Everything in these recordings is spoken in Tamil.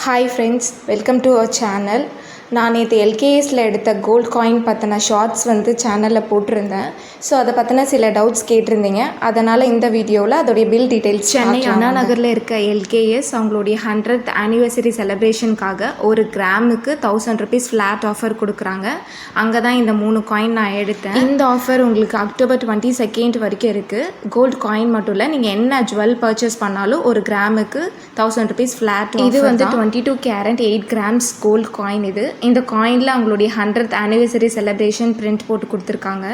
Hi friends, welcome to our channel. நான் நேற்று எல்கேஎஸில் எடுத்த கோல்ட் காயின் பற்றின ஷார்ட்ஸ் சேனலில் போட்டிருந்தேன். ஸோ அதை பற்றின சில டவுட்ஸ் கேட்டிருந்தீங்க. அதனால் இந்த வீடியோவில் அதோடைய பில் டீட்டெயில்ஸ் சென்னை அண்ணா நகரில் இருக்க எல்கேஎஸ் அவங்களுடைய 100th ஆனிவர்சரி செலிப்ரேஷனுக்காக ஒரு கிராமுக்கு 1000 rupees ஃப்ளாட் ஆஃபர் கொடுக்குறாங்க. அங்கே தான் இந்த 3 காயின் நான் எடுத்தேன். இந்த ஆஃபர் உங்களுக்கு அக்டோபர் 22 வரைக்கும் இருக்குது. கோல்ட் காயின் மட்டும் இல்லை, நீங்கள் என்ன ஜுவல் பர்ச்சேஸ் பண்ணாலும் ஒரு கிராமுக்கு 1000 rupees ஃப்ளாட். இது 22 கேரட் 8 grams கோல்ட் காயின். இந்த காயினில் அவங்களுடைய 100th ஆனிவர்சரி செலிப்ரேஷன் பிரிண்ட் போட்டு கொடுத்துருக்காங்க.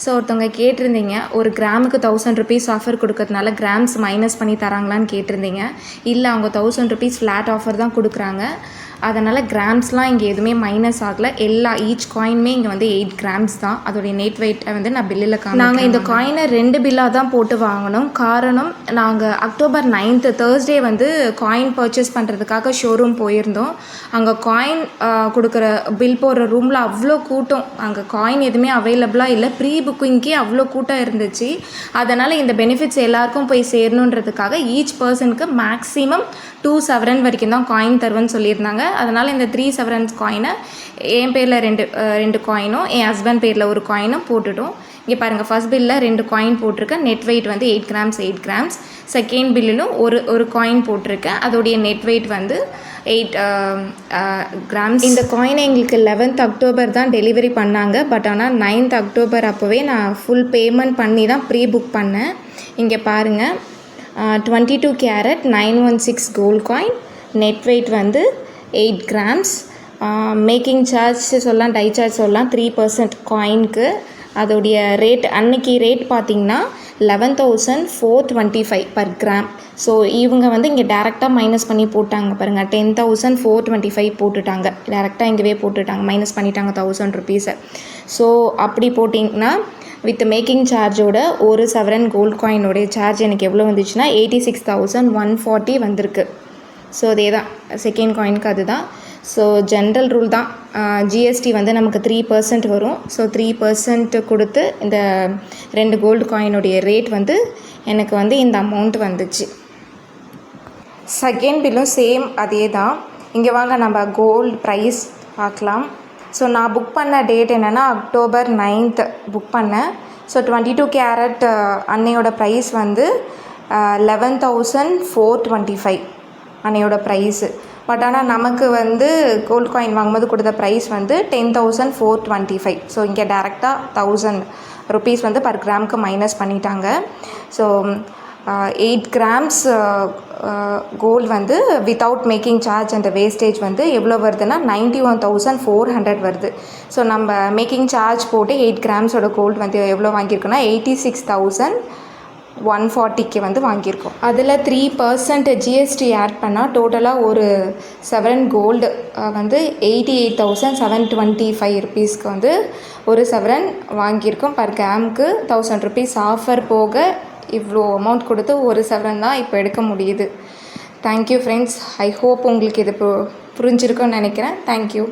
ஸோ ஒருத்தவங்க கேட்டிருந்தீங்க, ஒரு கிராமுக்கு 1000 rupees ஆஃபர் கொடுக்கறதுனால கிராம்ஸ் மைனஸ் பண்ணி தராங்களான்னு கேட்டிருந்தீங்க. இல்லை, அவங்க 1000 rupees ஃப்ளாட் ஆஃபர் தான் கொடுக்குறாங்க. அதனால் கிராம்ஸ்லாம் இங்கே எதுவுமே மைனஸ் ஆகலை. ஈச் காயினுமே இங்கே 8 grams தான். அதோடைய நெட் வெயிட்டை நான் பில்லில் நாங்கள் இந்த காயினை 2 பில்லாக தான் போட்டு வாங்கினோம். காரணம், நாங்கள் October 9th Thursday coin purchase பண்ணுறதுக்காக ஷோரூம் போயிருந்தோம். அங்கே காயின் கொடுக்குற பில் போடுற ரூமில் அவ்வளோ கூட்டம். அங்கே காயின் எதுவுமே அவைலபிளாக இல்லை. ப்ரீ புக்கிங்க்கே அவ்வளோ கூட்டம் இருந்துச்சு. அதனால் இந்த பெனிஃபிட்ஸ் எல்லாருக்கும் போய் சேரணுன்றதுக்காக ஈச் பர்சனுக்கு மேக்ஸிமம் 2 sovereign வரைக்கும் தான் காயின் தருவேன்னு சொல்லியிருந்தாங்க. அதனால் இந்த 3 sovereigns காயினை என் பேரில் 2 காயினும் என் ஹஸ்பண்ட் பேரில் ஒரு காயினும் போட்டுட்டோம். இங்கே பாருங்கள், ஃபஸ்ட் பில்லில் 2 காயின் போட்டிருக்கேன். Net weight 8 grams. செகண்ட் பில்லிலும் ஒரு காயின் போட்டிருக்கேன். அதோடைய நெட் வெயிட் 8 grams. இந்த காயினை எங்களுக்கு 11th October தான் டெலிவரி பண்ணாங்க. பட் ஆனால் 9th October அப்போவே நான் ஃபுல் பேமெண்ட் பண்ணி தான் ப்ரீ புக் பண்ணேன். இங்கே பாருங்கள், 22 carat 916 gold coin. Net weight 8 grams. Making charge சொல்லலாம், டை சார்ஜ் சொல்லலாம் 3% காயினுக்கு. அதோடைய ரேட் அன்னைக்கு ரேட் பார்த்திங்கன்னா 11,425 per gram. ஸோ இவங்க இங்கே டேரெக்டாக மைனஸ் பண்ணி போட்டாங்க பாருங்கள், 10,425 போட்டுட்டாங்க. டேரெக்டாக இங்கேவே போட்டுட்டாங்க, மைனஸ் பண்ணிட்டாங்க 1000 rupees. ஸோ அப்படி போட்டிங்கன்னா வித் மேக்கிங் சார்ஜோட ஒரு சவரன் கோல்ட் காயினோடைய சார்ஜ் எனக்கு எவ்வளோ வந்துச்சுன்னா 86,140 வந்திருக்கு. ஸோ அதே தான் செகண்ட் காயினுக்கு அதுதான். ஸோ ஜென்ரல் ரூல் தான். ஜிஎஸ்டி நமக்கு 3% வரும். ஸோ 3% கொடுத்து இந்த 2 கோல்டு காயினுடைய ரேட் எனக்கு இந்த அமௌண்ட் வந்துச்சு. செகண்ட் பில்லும் சேம் அதே தான். இங்கே வாங்க நம்ம கோல்டு ப்ரைஸ் பார்க்கலாம். ஸோ நான் புக் பண்ண டேட் என்னென்னா அக்டோபர் 9th புக் பண்ணேன். ஸோ 22 கேரட் அன்னையோட ப்ரைஸ் 11,425 அன்னையோட ப்ரைஸு. பட் ஆனால் நமக்கு கோல்ட் காயின் வாங்கும்போது கொடுத்த ப்ரைஸ் 10,425. ஸோ இங்கே டேரெக்டாக 1000 rupees per கிராமுக்கு மைனஸ் பண்ணிட்டாங்க. So 8 grams gold without making charge and wastage எவ்வளோ வருதுன்னா 91,400 வருது. ஸோ நம்ம மேக்கிங் சார்ஜ் போட்டு 8 grams கோல்டு எவ்வளோ வாங்கியிருக்கோன்னா 86,140க்கு வாங்கியிருக்கோம். அதில் 3% ஜிஎஸ்டி ஆட் பண்ணால் டோட்டலாக ஒரு சவரன் கோல்டு 88,725 rupeesக்கு ஒரு சவரன் வாங்கியிருக்கோம். பர் கிராமுக்கு 1000 rupees ஆஃபர் போக இவ்வளோ அமௌண்ட் கொடுத்து ஒரு சவரன் தான் இப்போ எடுக்க முடியுது. Thank you friends. ஐ ஹோப் உங்களுக்கு இது புரிஞ்சிருக்குன்னு நினைக்கிறேன். தேங்க்யூ.